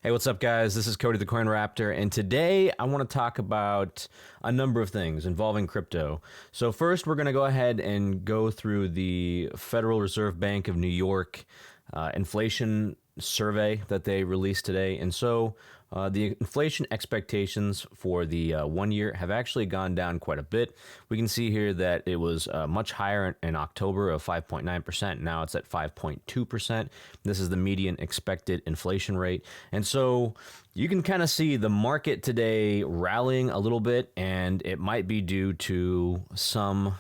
Hey, what's up, guys? This is Cody the Coin Raptor, and today I want to talk about a number of things involving crypto. So first, we're going to go ahead and go through the Federal Reserve Bank of New York inflation survey that they released today. And so the inflation expectations for the 1 year have actually gone down quite a bit. We can see here that it was much higher in October of 5.9%. Now it's at 5.2%. This is the median expected inflation rate. And so you can kind of see the market today rallying a little bit, and it might be due to some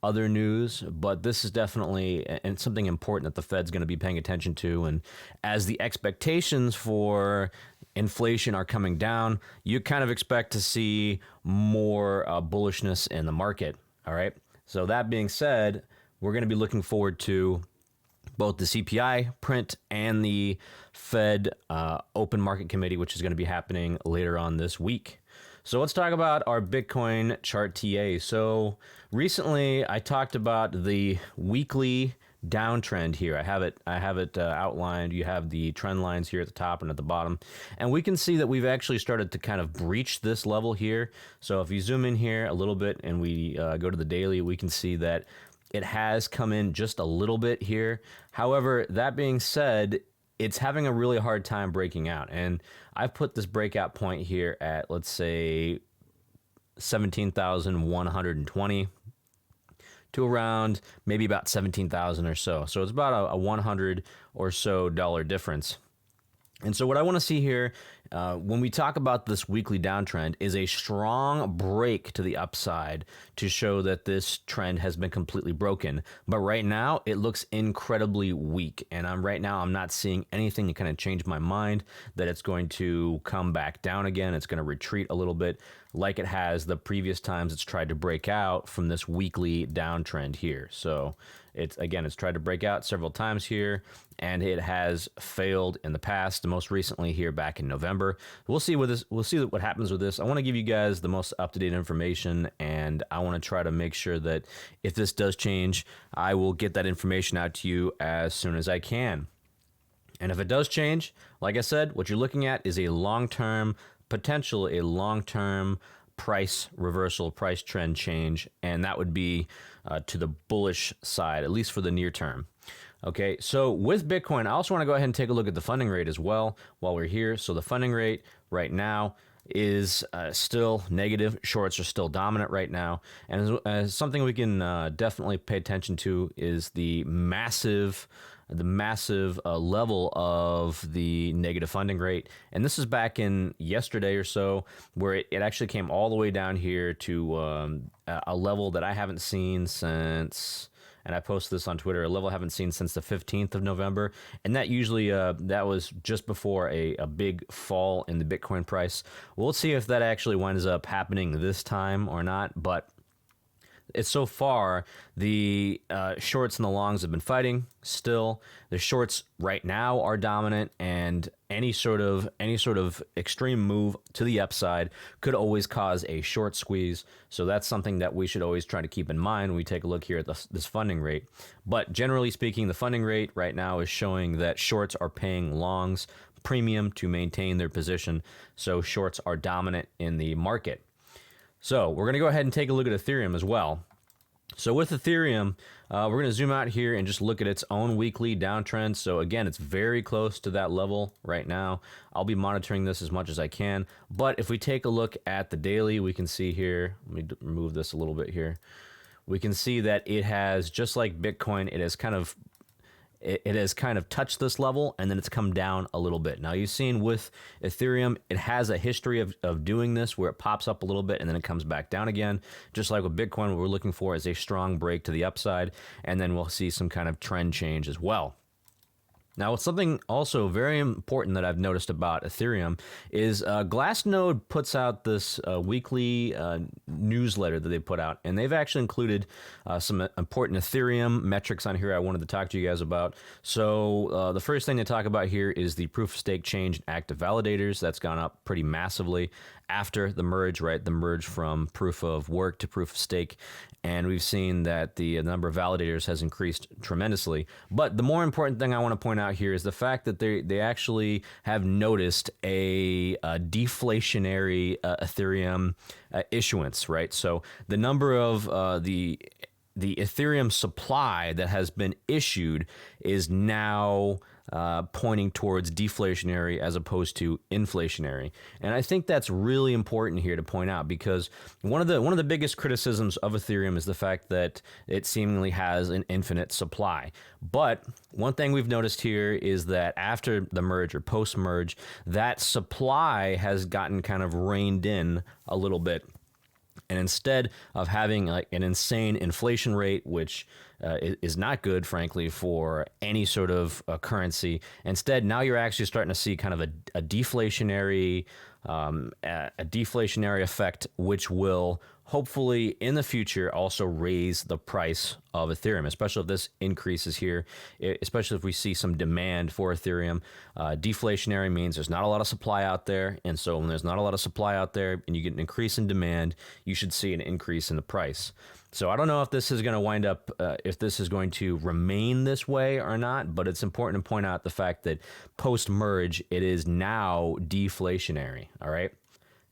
other news, but this is definitely and something important that the Fed's going to be paying attention to. And as the expectations for inflation are coming down, you kind of expect to see more bullishness in the market. All right. So that being said, we're going to be looking forward to both the CPI print and the Fed Open Market Committee, which is going to be happening later on this week. So let's talk about our Bitcoin chart TA. So recently I talked about the weekly downtrend here. I have it outlined. You have the trend lines here at the top and at the bottom, and we can see that we've actually started to kind of breach this level here. So if you zoom in here a little bit and we go to the daily, we can see that it has come in just a little bit here. However, that being said, it's having a really hard time breaking out. And I've put this breakout point here at, let's say, 17,120 to around maybe about 17,000 or so. So it's about a $100 or so difference. And so what I want to see here when we talk about this weekly downtrend is a strong break to the upside to show that this trend has been completely broken. But right now it looks incredibly weak, and I'm not seeing anything to kind of change my mind that it's going to come back down again. It's going to retreat a little bit like it has the previous times it's tried to break out from this weekly downtrend here. So it's tried to break out several times here, and it has failed in the past, most recently here back in November. We'll see what happens with this. I want to give you guys the most up-to-date information, and I want to try to make sure that if this does change, I will get that information out to you as soon as I can. And if it does change, like I said, what you're looking at is a long-term price reversal, price trend change, and that would be to the bullish side, at least for the near term. Okay, so with Bitcoin, I also want to go ahead and take a look at the funding rate as well while we're here. So the funding rate right now is still negative. Shorts are still dominant right now. And something we can definitely pay attention to is the massive level of the negative funding rate. And this is back in yesterday or so, where it actually came all the way down here to a level that I haven't seen since, and I posted this on Twitter, a level I haven't seen since the 15th of November. And that usually, that was just before a big fall in the Bitcoin price. We'll see if that actually winds up happening this time or not. But it's so far, the shorts and the longs have been fighting still. The shorts right now are dominant, and any sort of extreme move to the upside could always cause a short squeeze. So that's something that we should always try to keep in mind when we take a look here at this funding rate. But generally speaking, the funding rate right now is showing that shorts are paying longs premium to maintain their position. So shorts are dominant in the market. So we're going to go ahead and take a look at Ethereum as well. So with Ethereum, we're going to zoom out here and just look at its own weekly downtrend. So again, it's very close to that level right now. I'll be monitoring this as much as I can. But if we take a look at the daily, we can see here, let me remove this a little bit here. We can see that it has, just like Bitcoin, it has kind of touched this level, and then it's come down a little bit. Now, you've seen with Ethereum, it has a history of doing this where it pops up a little bit and then it comes back down again. Just like with Bitcoin, what we're looking for is a strong break to the upside, and then we'll see some kind of trend change as well. Now, something also very important that I've noticed about Ethereum is Glassnode puts out this weekly newsletter that they put out, and they've actually included some important Ethereum metrics on here I wanted to talk to you guys about. So the first thing to talk about here is the proof of stake change in active validators. That's gone up pretty massively after the merge, right? The merge from proof of work to proof of stake. And we've seen that the number of validators has increased tremendously. But the more important thing I want to point out out here is the fact that they actually have noticed a deflationary Ethereum issuance, right? So the number of the Ethereum supply that has been issued is now pointing towards deflationary as opposed to inflationary. And I think that's really important here to point out, because one of the biggest criticisms of Ethereum is the fact that it seemingly has an infinite supply. But one thing we've noticed here is that after the merge or post-merge, that supply has gotten kind of reined in a little bit. And instead of having like an insane inflation rate, which is not good, frankly, for any sort of currency, instead now you're actually starting to see kind of a deflationary effect, which will hopefully in the future also raise the price of Ethereum, especially if this increases here, especially if we see some demand for Ethereum. Deflationary means there's not a lot of supply out there. And so when there's not a lot of supply out there and you get an increase in demand, you should see an increase in the price. So I don't know if this is going to wind up, if this is going to remain this way or not, but it's important to point out the fact that post-merge, it is now deflationary, all right?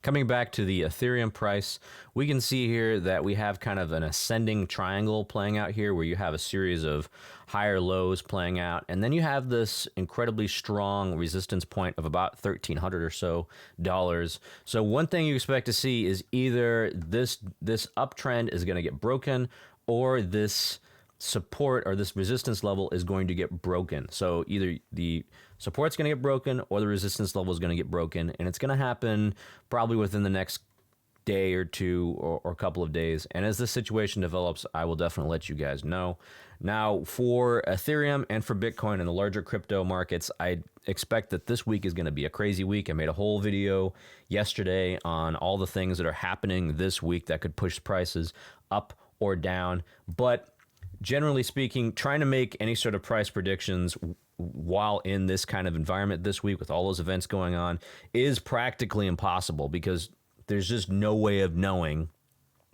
Coming back to the Ethereum price, we can see here that we have kind of an ascending triangle playing out here where you have a series of higher lows playing out. And then you have this incredibly strong resistance point of about $1,300 or so dollars. So one thing you expect to see is either this uptrend is going to get broken, or this support or this resistance level is going to get broken. So either the support's going to get broken or the resistance level is going to get broken, and it's going to happen probably within the next day or two or a couple of days. And as this situation develops, I will definitely let you guys know. Now, for Ethereum and for Bitcoin and the larger crypto markets, I expect that this week is going to be a crazy week. I made a whole video yesterday on all the things that are happening this week that could push prices up or down. But generally speaking, trying to make any sort of price predictions while in this kind of environment this week with all those events going on is practically impossible, because there's just no way of knowing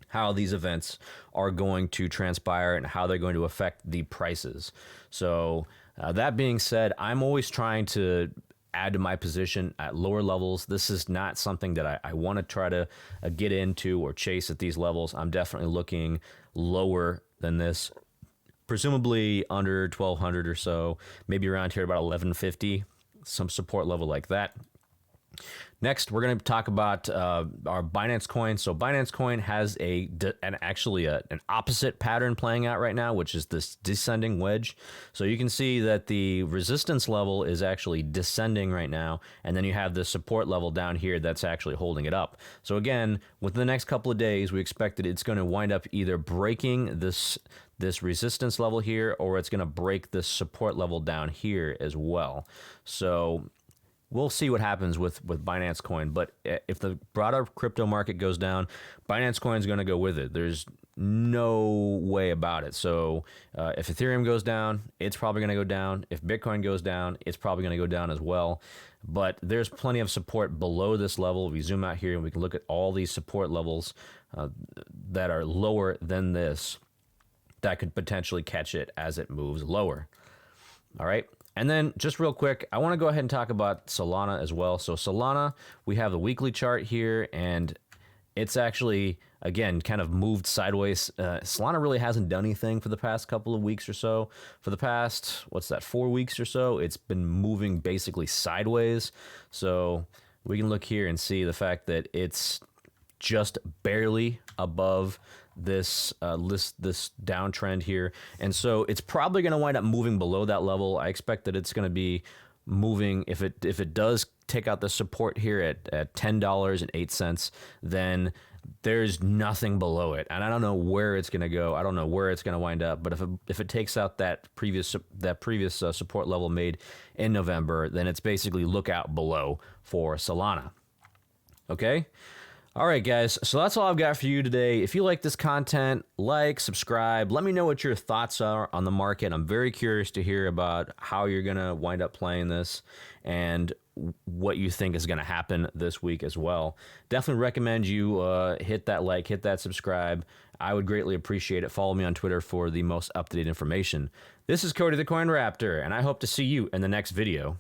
how these events are going to transpire and how they're going to affect the prices. So that being said, I'm always trying to add to my position at lower levels. This is not something that I want to try to get into or chase at these levels. I'm definitely looking lower than this, presumably under 1,200 or so, maybe around here about 1,150, some support level like that. Next, we're going to talk about our Binance Coin. So Binance Coin has an opposite pattern playing out right now, which is this descending wedge. So you can see that the resistance level is actually descending right now, and then you have the support level down here that's actually holding it up. So again, within the next couple of days, we expect that it's going to wind up either breaking this resistance level here, or it's going to break this support level down here as well. So we'll see what happens with Binance Coin. But if the broader crypto market goes down, Binance Coin is going to go with it. There's no way about it. So if Ethereum goes down, it's probably going to go down. If Bitcoin goes down, it's probably going to go down as well. But there's plenty of support below this level. We zoom out here and we can look at all these support levels that are lower than this that could potentially catch it as it moves lower. All right. And then just real quick, I want to go ahead and talk about Solana as well. So Solana, we have the weekly chart here, and it's actually, again, kind of moved sideways. Solana really hasn't done anything for the past couple of weeks or so. For the past, 4 weeks or so, it's been moving basically sideways. So we can look here and see the fact that it's just barely above this downtrend here, and so it's probably going to wind up moving below that level. I expect that it's going to be moving, if it does take out the support here at $10.08, then there's nothing below it, and I don't know where it's going to go. I don't know where it's going to wind up, but if it takes out that previous support level made in November, then it's basically look out below for Solana. Okay. All right, guys. So that's all I've got for you today. If you like this content, like, subscribe. Let me know what your thoughts are on the market. I'm very curious to hear about how you're going to wind up playing this and what you think is going to happen this week as well. Definitely recommend you hit that like, hit that subscribe. I would greatly appreciate it. Follow me on Twitter for the most up-to-date information. This is Cody the Coin Raptor, and I hope to see you in the next video.